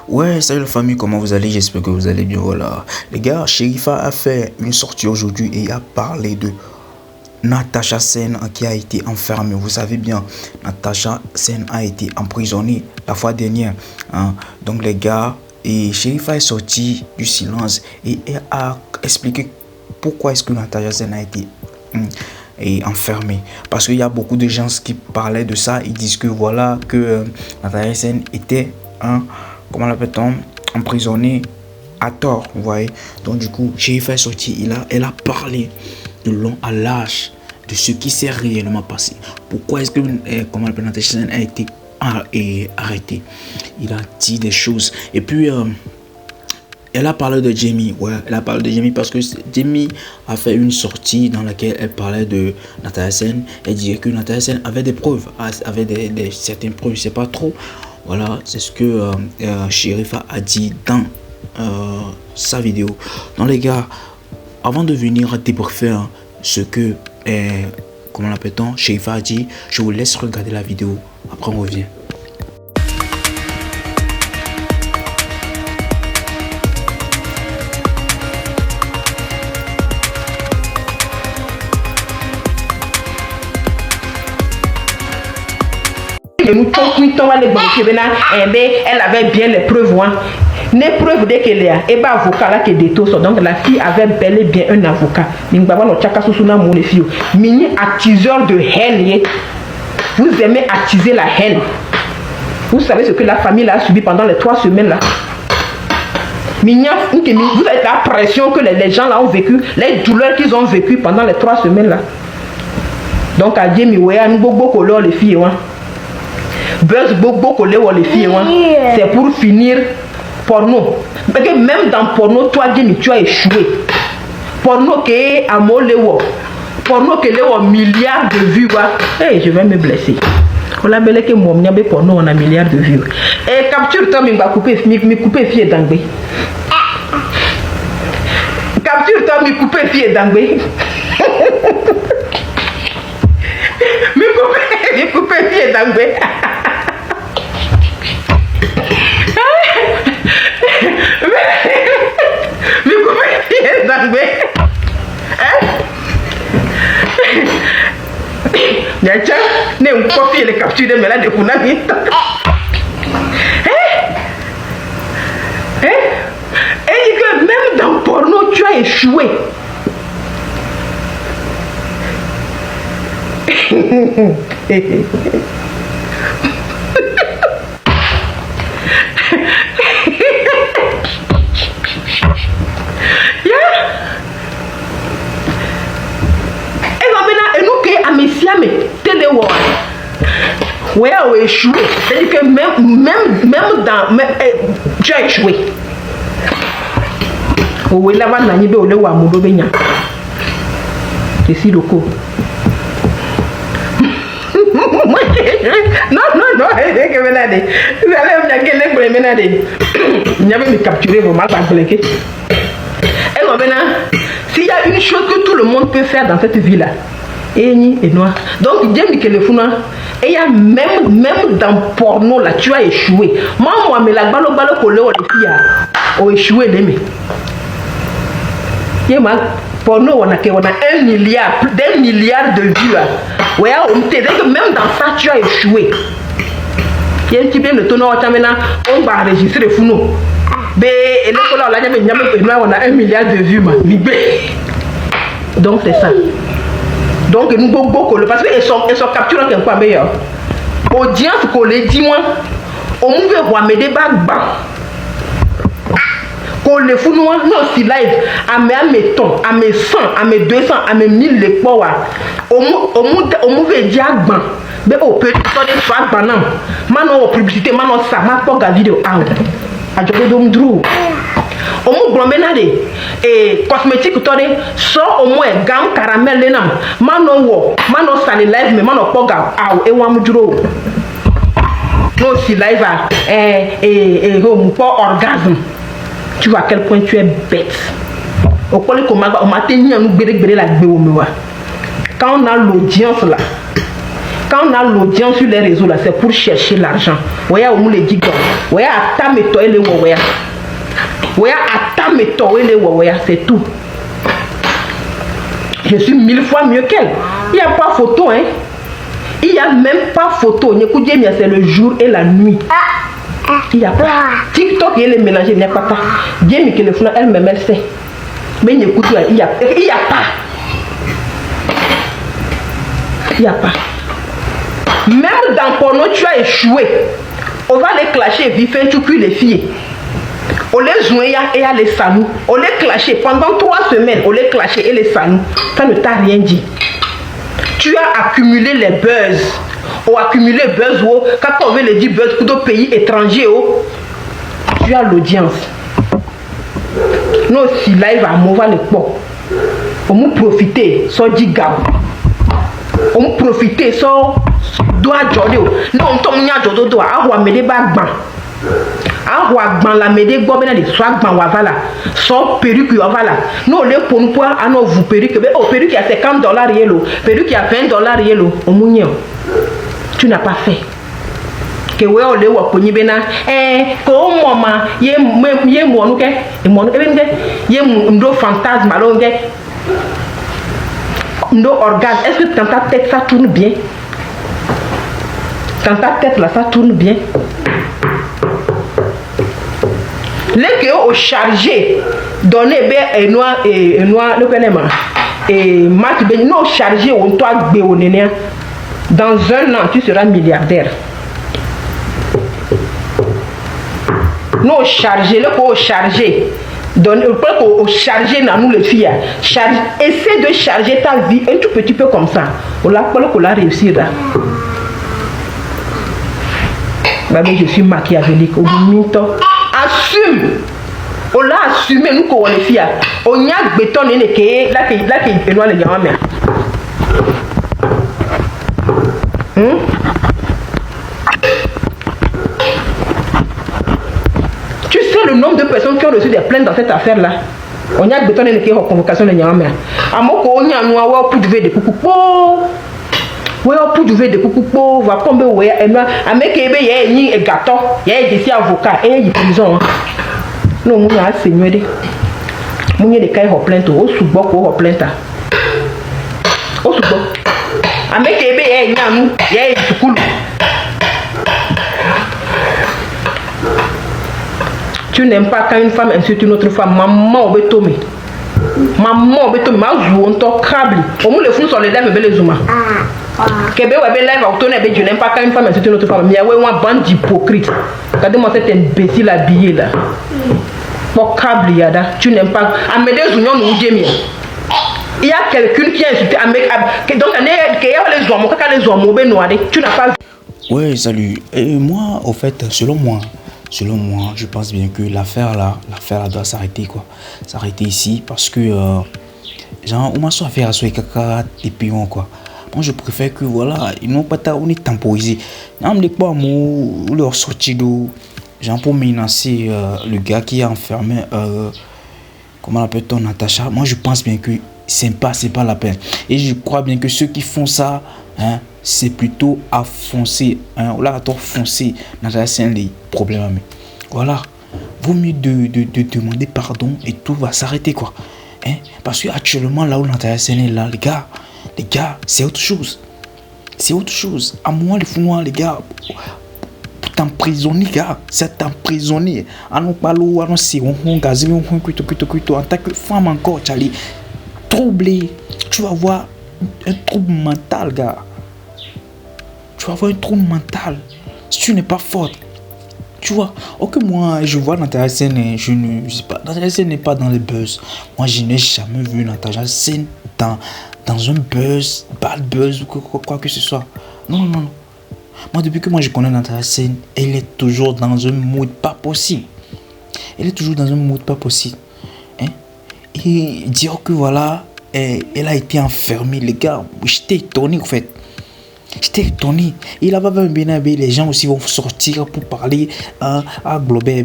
Ouais, salut la famille, comment vous allez? J'espère que vous allez bien. Voilà. Les gars, Sherifa a fait une sortie aujourd'hui et a parlé de Natasha Sen qui a été enfermée. Vous savez bien, Natasha Sen a été emprisonnée la fois dernière. Donc les gars, et Sherifa est sorti du silence et a expliqué pourquoi est-ce que Natasha Sen a été enfermée. Parce qu'il y a beaucoup de gens qui parlaient de ça. Ils disent que voilà, que Natasha Sen était comment l'appelle-t-on, emprisonné à tort, vous voyez. Donc du coup, Sherifa est sorti, elle a parlé de long à large de ce qui s'est réellement passé. Pourquoi est-ce que comment l'appelle-t-on a été arrêté. Il a dit des choses. Et puis elle a parlé de Jamie. Ouais, elle a parlé de Jamie parce que Jamie a fait une sortie dans laquelle elle parlait de Natasha Sen. Elle disait que Natasha Sen avait des preuves, avait certaines preuves, je sais pas trop. Voilà, c'est ce que Sherifa a dit dans sa vidéo. Donc les gars, avant de venir débriefer ce que, comment l'appelle-t-on, Sherifa a dit, je vous laisse regarder la vidéo. Après on revient. Elle avait bien les preuves. Les preuves dès qu'elle est et bah avocat là qui détose. Donc la fille avait bel et bien un avocat. Mini attiseur de haine. Vous aimez attiser la haine. Vous savez ce que la famille a subi pendant les 3 semaines là. Vous avez la pression que les gens là ont vécu, les douleurs qu'ils ont vécues pendant les 3 semaines là. Donc à Jamie nous beaucoup les filles. Buzz beaucoup les filles, c'est pour finir porno. Parce que même dans porno, toi Jamie, tu as échoué. Porno qui est à Molewo, porno qui est au milliard de vues. Hey, je vais me blesser. On l'a belé que mon niabe porno on a milliard de vues. Et capture toi, me couper fille d'angbe. Capture toi, me couper fille d'angbe. Me couper fille d'angbe. Nyacha, ne m'coffie les captures de malade de Punami. Et que même dans porno, tu as échoué. Ouais, échoué. C'est-à-dire que même dans. Tu as échoué. Oui, là-bas, on a dit que le Wamudo Benya. Je suis le coup. Non, vous allez me dire. Il n'y avait me capturer vraiment pas bloqué. Et maintenant, s'il y a une chose que tout le monde peut faire dans cette vie-là, et noir. Donc, Dieu me téléphone. Et il y a même dans porno là, tu as échoué. Moi, mais la balle collée aux filles ont échoué. Porno, on a 1 milliard, plus d'1 milliard de vues. Ouais, on te dit que même dans ça, tu as échoué. Il y a un petit peu de tonneau, on va enregistrer le founo. Mais on a 1 milliard de vues. Donc, c'est ça. Donc nous beaucoup parce que ils sont capturés en quoi meilleur. Audience qu'on les dit moi, on veut voir mes débats bas. Qu'on les fout nous non si live à mes tons, à mes 100, à mes 200, à mes 1000 les power. On veut dire ban. Mais au peut donner soit banam. Maintenant publicité, maintenant ça m'a pas la vidéo out. A jogo dom dru. On me et cosmétique tore so au moins gam caramel lenam mano sali live mais mano poga aw e wa muduro no si live home pour orgasme. Tu vois à quel point tu es bête. Au point que on m'a tenu à nous bérer la béomewa. Quand on a l'audience là Quand on a l'audience sur les réseaux, là, c'est pour chercher l'argent. Voyez, on les dit, voyez, à ta méthode, les voyez. Voyez, à ta méthode, les voyez, c'est tout. Je suis 1000 fois mieux qu'elle. Il n'y a pas photo, hein. Il n'y a même pas photo. C'est le jour et la nuit. Il n'y a pas. TikTok, il est mélangé, il n'y a pas. Bien, mais que le fond, elle-même, elle sait. Mais il n'y a pas. Il n'y a pas. Il n'y a pas. Même dans porno, tu as échoué. On va les clasher, vite fait, tu cuis les filles. On les jouait et à les salons. On les clasher pendant 3 semaines. On les clasher et les salons. Ça ne t'a rien dit. Tu as accumulé les buzz. On a accumulé buzz. Quand on veut les dire buzz pour d'autres pays étrangers, tu as l'audience. Nous aussi, live à Mova le pont. On nous profiter, sans dire gab. On nous profiter, sans doigt jodio. Non, on tombe n'y a jodo doigt. Ah, on met des bagues. Ah, on la met des gobelins de soie, voilà. Sans perruque, voilà. Nous, les pour nous, à nos vous perruque. Oh, perruque à $50 yellow. Perruque à $20 yellow. Au mounion. Tu n'as pas fait. Que ouais, on les voit pour n'y bena. Comme maman, yé mon ok. Et mon yé mon fantasme, alors ok. Nos organes, est-ce que dans ta tête ça tourne bien? Dans ta tête là, ça tourne bien. Les que au chargé, donner et noir, le pénéma. Et Marc Ben, non chargé, on doit béonéner. Dans 1 an, tu seras milliardaire. Non chargé, le pour charger. Donne au charger dans nous les filles. Essaie de charger ta vie un tout petit peu comme ça. On l'a réussir là. Bah, mais je suis machiavélique. Assume. On l'a assumé nous qu'on les filles. On y a béton et les là qui est loin les gamins. Tu sais le nombre de personnes qui ont reçu des plaintes dans cette affaire-là. On y a bétonné les convocations de Nyamé. À mon co, on y a noir pour du de coucou. Ouais, pour du de coucou, va tomber ouais. Et moi, à mes kébé, il y a un gâteau, il y a des avocats, et il y a prison. Non, on a seigneur. On y a des cas de plainte, au sous-boc, au plainte. Au sous-boc. À mes kébé, il y a un coucou. Tu n'aimes pas quand une femme insulte une autre femme. Maman, on va tomber. Maman, on va tomber. Ma joue, on t'en câble. Au moins, les fous sont les dames, mais les zuma. Québec, on va live, on tourne, je n'aime pas quand une femme insulte une autre femme. Mais il y a une bande d'hypocrites. Regardez-moi cet imbécile habillé là. Pour câble, yada. Tu n'aimes pas. À mes deux unions, nous disons. Il y a quelqu'un qui a insulté. Donc, il y a les hommes, quand les hommes, tu n'as pas vu. Ouais, salut. Et moi, au fait, selon moi, je pense bien que l'affaire là doit s'arrêter quoi. S'arrêter ici parce que genre on m'a soit fait à soi caca et puis quoi. Moi je préfère que voilà, ils n'ont pas on est temporisé. Non mais pas moi leur sortie d'eau. Genre pour menacer le gars qui est enfermé comment l'appelle-t-on Natacha. Moi je pense bien que c'est pas la peine. Et je crois bien que ceux qui font ça hein, c'est plutôt à foncer, hein, là à foncer dans les problèmes. Voilà, vaut mieux de demander pardon et tout va s'arrêter quoi. Hein? Parce que actuellement là où l'intéressé est là, les gars, c'est autre chose. C'est autre chose. À moi les fous les gars, pour t'emprisonner gars, c'est t'emprisonner. À nous parler, à nous si on gazé, on cuito en tant que femme encore, Charlie, troublé, tu vas voir un trouble mental gars. Tu vas avoir un trouble mental si tu n'es pas forte. Tu vois, ok, moi je vois Natacha Sen, je ne sais pas, Natacha Sen n'est pas dans les buzz. Moi je n'ai jamais vu Natacha Sen dans un buzz, bad buzz ou quoi que ce soit. Non. Moi depuis que moi je connais Natacha Sen, elle est toujours dans un mood pas possible. Hein? Et dire que voilà, elle a été enfermée, les gars, j'étais étonné en fait. J'étais étonné. Et là-bas, les gens aussi vont sortir pour parler à glober,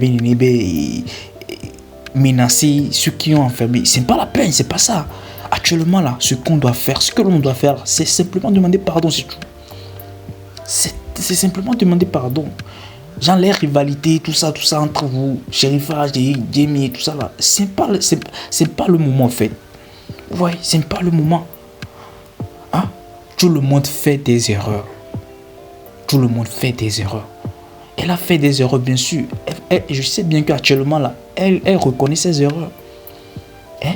menacer ceux qui ont enfermé. C'est pas la peine, c'est pas ça. Actuellement, là, ce que l'on doit faire, c'est simplement demander pardon, c'est tout. C'est simplement demander pardon. Genre les rivalités, tout ça entre vous, Sherifa, Jamie et tout ça là, c'est pas le moment en fait. Ouais, c'est pas le moment. Hein? Tout le monde fait des erreurs. Tout le monde fait des erreurs. Elle a fait des erreurs, bien sûr. Je sais bien qu'actuellement là, elle reconnaît ses erreurs. Hein?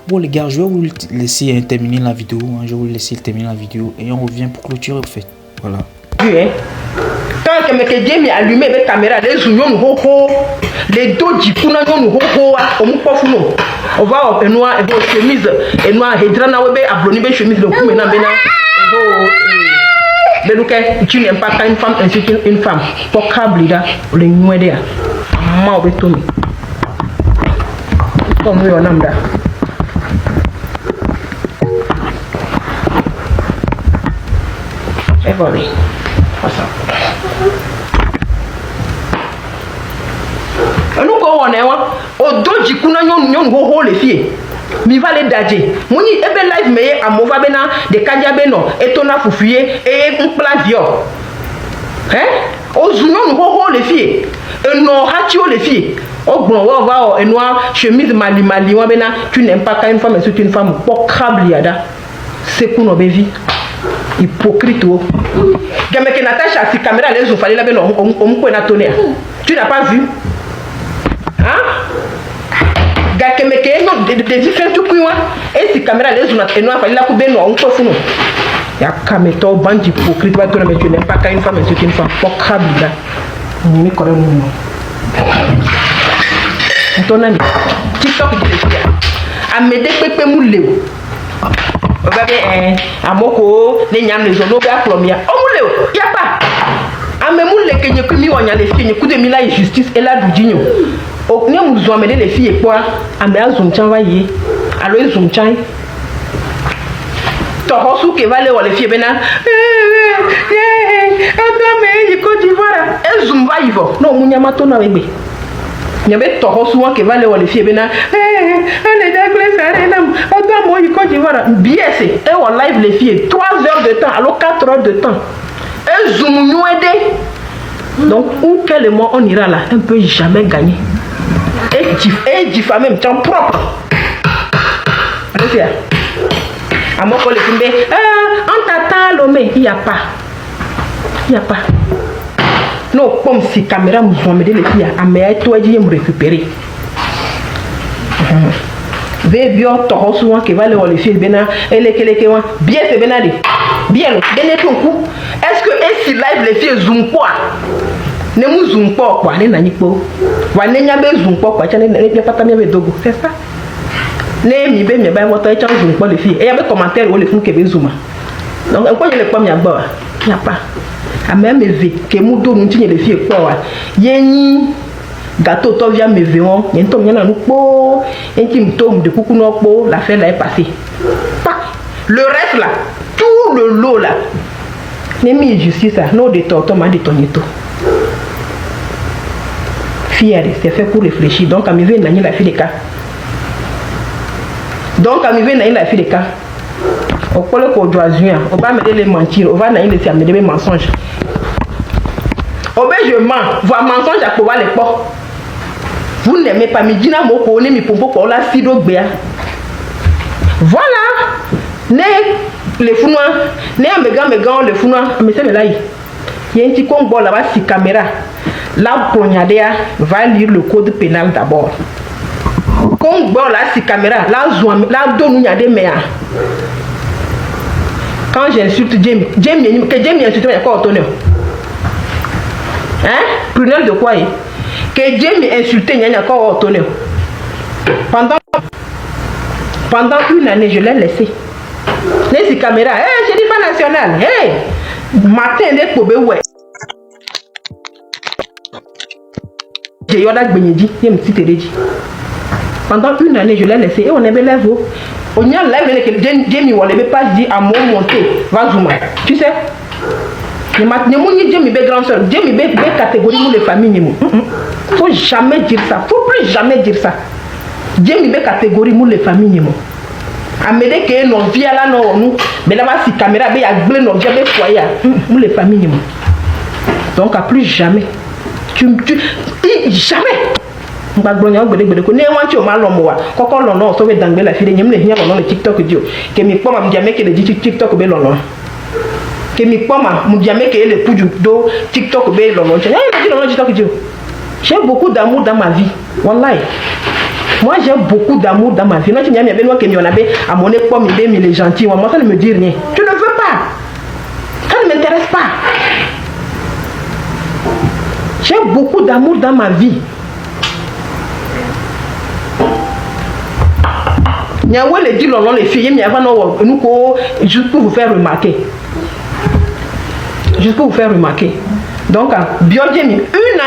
Bon les gars, je vais vous laisser terminer la vidéo. Hein. Je vais vous laisser terminer la vidéo et on revient pour clôturer en fait. Voilà. Quand que Jamie allumé avec caméra, les unions les dos du kuna nous on va au noir et vos chemises et noir et drana webe abloni chemise le coup maintenant tu n'aimes pas quand une femme insulte une femme pour câble là le nuede ma obetomi comme on amda et voilà nous on est au dos du kuna nyon go les filles mi va les danger moni ebe live meye amova bena de kadia beno etona fufuye et un plan dio hein o zunyon go les filles et non hatio les filles o bon va et noir chemise mali wa bena tu n'aimes pas quand une femme insulte une femme pour câble yada c'est pour nos bébés hypocrite o gameke Natacha si caméra les ont fallu là beno on peut na tonner tu n'as pas vu Gakemeke non de différents tout quoi et si caméra les zones et non fallait la couper non on peut fou ya kameto bandi hypocrite va tourner mais tu n'aimes pas quand une femme insulte une femme pour câble là ni correct non ton ami TikTok a m'aider pepe moulé ogabe amoko les nyam les zono ba plomia o moulé y a pas amemoulé que ni kumi wonya les filles ni coup de mila justice et la doudinho o ne mu zo amede les filles quoi ame azumchan va yi alo ezumchan to hosu ke vale wa les filles bena adame yi Côte d'Ivoire ezum va yivo no mu nyama to na wegbe nyabe to hosu wa ke vale wa les filles bena ale dagle sare nam adamo yi Côte d'Ivoire biese et wa live les filles 3 heures de temps alors 4 heures de temps ezum nuede donc où quel mois on ira là on peut jamais gagner et diffamer même temps propre allez à mon collègue on t'attend l'homme il y a pas non comme si caméra nous ont mis les filles à me toi dit me récupérer bien toi souvent qui va les filles bena et les bien c'est benade bien donner ton coup est-ce que et si live les filles zoom quoi ne mu zoom quoi ne nani po wa ne nya be zoom quoi cha ne pata me dogo c'est ça ne mi be mi ba moto e cha zoom quoi les filles et y a des commentaires où les filles que be zoom donc en quoi je les pas mi agba y a pas a même ve que mu do nu tinye les filles quoi wa yeni gâteau to via me veon yen to nya na nu po en ki mtom de kuku no po la fin là est passée le reste là tout le lot là ne mi justice ça no de toto ma de tonito fier c'est fait pour réfléchir donc à me venir nani la fille de cas donc à me venir la fille de cas au polo ko joazuia on va me les mentir on va nani les amener des mensonges obé je mens voir mensonge à pouvoir les ports vous n'aimez pas mi dina moko ne mi pompo pour la fido gbea voilà ne les founois ne amega les founois mais c'est là il y a un petit combo là-bas sur caméra la poignardée va lire le code pénal d'abord combo là sur caméra la donne des mea quand j'insulte Jamie que Jamie insulte mais quoi autonome hein prunelle de quoi que Jamie insulté n'y a encore autonome pendant une année je l'ai laissé les caméras j'ai dit pas national matin des pobe ouais j'ai eu la gbenyedi et me petit télédi pendant une année je l'ai laissé et on avait l'air beau on y a live que Jamie on l'avait pas dit à mon monter va zoomer tu sais ne m'ont Jamie be grand soeur Jamie be catégorie pour les familles faut jamais dire ça faut plus jamais dire ça Jamie be catégorie pour les familles Amede que non via là non nous mais là si caméra be ya glé non via be foyer nous les familles moi donc à plus jamais jamais ngba gbonyo gbede ko ne wan ti o ma lo mo wa koko lo no so be dangbe la fi de nyem le hian lo no TikTok dio ke mi poma mi jamé ke le TikTok be lo no ke mi poma mu jamé ke le puju do TikTok be lo no je di lo no TikTok dio j'ai beaucoup d'amour dans ma vie wallahi. Moi j'ai beaucoup d'amour dans ma vie. Non, tu n'as pas que on avait à mon époque, il est gentil. Moi, ça ne me dit rien. Tu ne veux pas. Ça ne m'intéresse pas. J'ai beaucoup d'amour dans ma vie. Il y a les dit non les filles, mais avant nous juste pour vous faire remarquer. Juste pour vous faire remarquer. Donc, bien une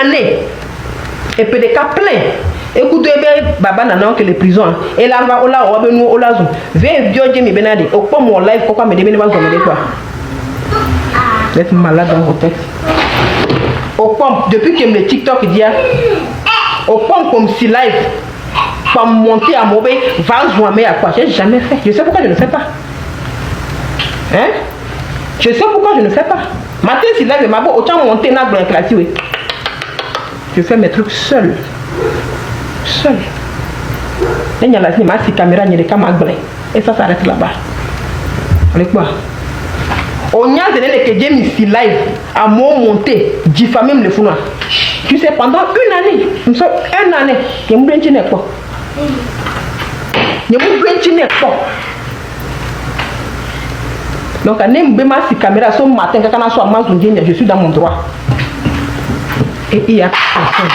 année et peut des cas plein. Écoutez, baba nana que les prisons et là va ola obe nous ola zo ve bioje mi benade o po mon live pourquoi me débene ba de quoi vous êtes malade dans vos têtes au pom depuis que le TikTok dit au pom comme si live pas monter à mauvais va joindre à quoi j'ai jamais fait je sais pourquoi je ne fais pas hein je sais pourquoi je ne fais pas matin si live ma bo autant monter na blanc classique oui je fais mes trucs seul et il y a la caméra et ça s'arrête là-bas. Avec quoi on y a donné que j'ai mis ici live à mon monté diffamé le fou. Tu sais pendant une année nous sommes une année il y a un blanchine quoi il y a un blanchine quoi donc à n'importe si caméra son matin quand on soit mal je suis dans mon droit et il y a personne.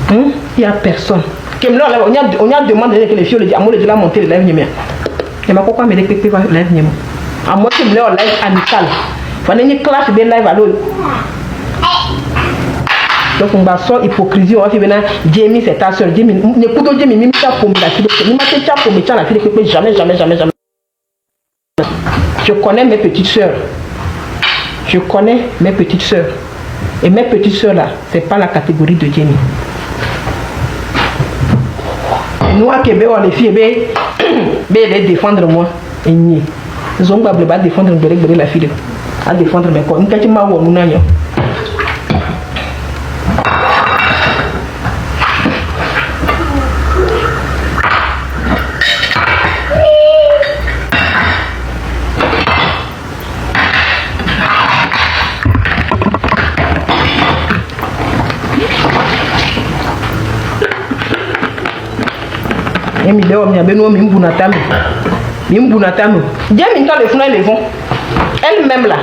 Il n'y a personne. On a demandé que les filles le disent, à moi de la montée de live. Et ma pourquoi me détecter va live. À moi qui me l'a live amical. Il faut une clash de live à l'eau. Donc on va sans hypocrisie, on va faire maintenant Jamie c'est ta soeur. Jamie, ne couteau Jamie, même ça pour la fille. Ni ma tête pour me la fille que jamais. Je connais mes petites sœurs. Je connais mes petites sœurs. Et mes petites sœurs là, c'est pas la catégorie de Jamie. Nous à Québec, les filles, les défendre moi. Et ni. Ils ont pas défendre la fille. À défendre mes corps. Nous quand tu m'as vu, nous n'ayons. Elle-même là,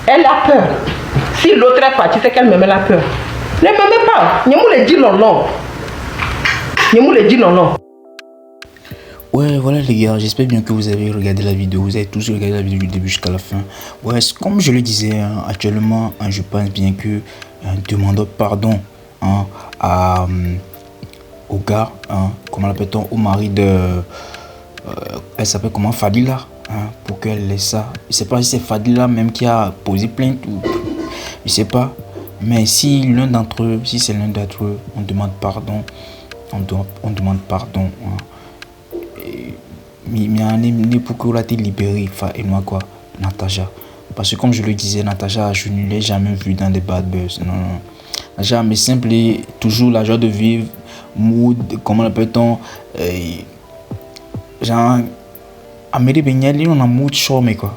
elle a peur. Si l'autre est parti, c'est qu'elle-même elle a peur. Ne m'aimez pas. Ne me le dis non. Ne me le dis non. Ouais, voilà les gars, j'espère bien que vous avez regardé la vidéo, vous avez tous regardé la vidéo du début jusqu'à la fin. Ouais, comme je le disais, actuellement, je pense bien que demandons pardon au gars, comment l'appelle-t-on, au mari de... elle s'appelle comment, Fadila, pour qu'elle laisse ça. Je ne sais pas si c'est Fadila même qui a posé plainte ou... Je ne sais pas. Mais si l'un d'entre eux, si c'est l'un d'entre eux, on demande pardon. On demande pardon. Mais pour que été libéré, et moi quoi, Natacha. Parce que comme je le disais, Natacha, je ne l'ai jamais vu dans des bad buzz. Non. Jamais simple et toujours la joie de vivre. Mood, comment l'appelle-t-on, genre Amélie Benyali, on a mood charmé quoi.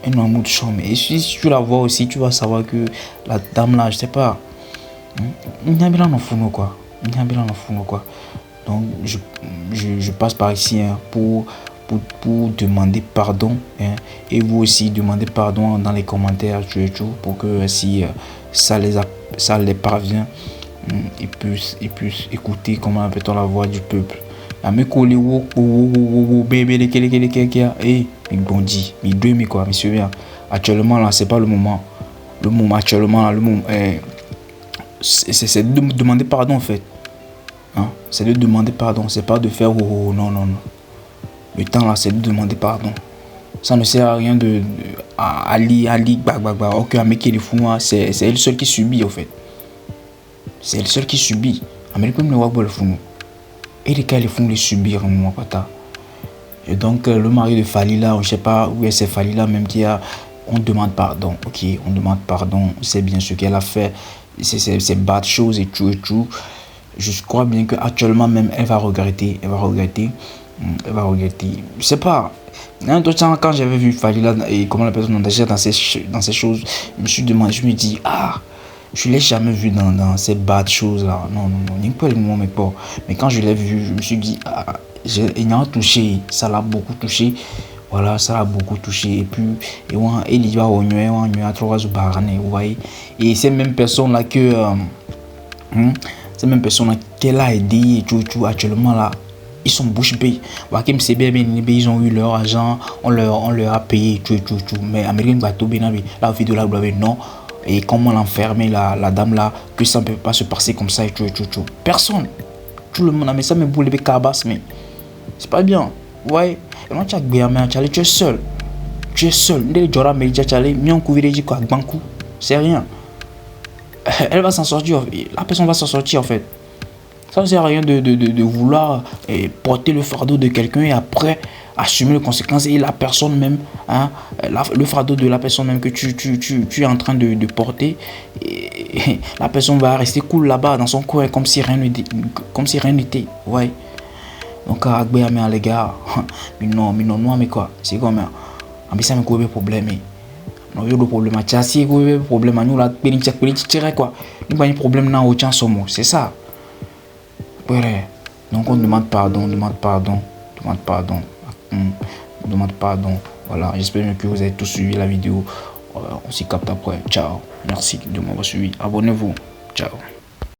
On a mood charmé. Et si tu la vois aussi, tu vas savoir que la dame là, je sais pas, il y a bien en fou quoi. Il y a bien en fou quoi. Donc je passe par ici pour demander pardon et vous aussi demandez pardon dans les commentaires pour que si ça les parvient. Ils puissent écouter comment appelle-t-on la voix du peuple. Actuellement là c'est pas le moment. Actuellement là, c'est de demander pardon en fait. C'est de demander pardon, c'est pas de faire non. Le temps là c'est de demander pardon. Ça ne sert à rien de Ali aucun mec qui est fou, c'est elle seule qui subit en fait. C'est le seul qui subit. Américain ne voit pas le fou. Et les cas les font les subir moi pata. Et donc, le mari de Falila, je sais pas où est c'est Falila même qui a... On demande pardon, ok, on demande pardon, c'est bien ce qu'elle a fait, c'est bad choses et tout et tout. Je crois bien qu'actuellement même, elle va regretter, je sais pas. Un autre temps, quand j'avais vu Falila et comment la personne agit dans ces choses, je me suis demandé, je me dis, ah, je l'ai jamais vu dans ces bad choses là. Non, mais quand je l'ai vu, je me suis dit, ah, il m'a touché, ça l'a beaucoup touché. Voilà, ça l'a beaucoup touché. Et puis, il y a trois vous voyez. Et ces mêmes personnes là qu'elle a aidé et tout, actuellement là, ils sont bouche bée. Ils ont eu leur argent, on leur a payé tout. Mais Américain va tout bien, la vidéo là, non. Et comment l'enfermer la dame là, que ça ne peut pas se passer comme ça et tout. Personne. Tout le monde a mis ça, mais pour les cabas, mais c'est pas bien. Ouais. Tu es seul. C'est rien. Elle va s'en sortir. La personne va s'en sortir en fait. Ça ne sert à rien de vouloir porter le fardeau de quelqu'un et après assumer les conséquences et la personne même, hein, le fardeau de la personne même que tu es en train de porter, et la personne va rester cool là-bas dans son coin comme si rien n'était. Ouais. Donc les gars, mais quoi, c'est comme ça, mais quoi le problème, non le problème c'est quoi problème nous la quoi, nous pas un problème dans aucun somme, c'est ça. Ouais. Donc on demande pardon. Voilà, j'espère que vous avez tous suivi la vidéo. On s'y capte après. Ciao. Merci de m'avoir suivi. Abonnez-vous. Ciao.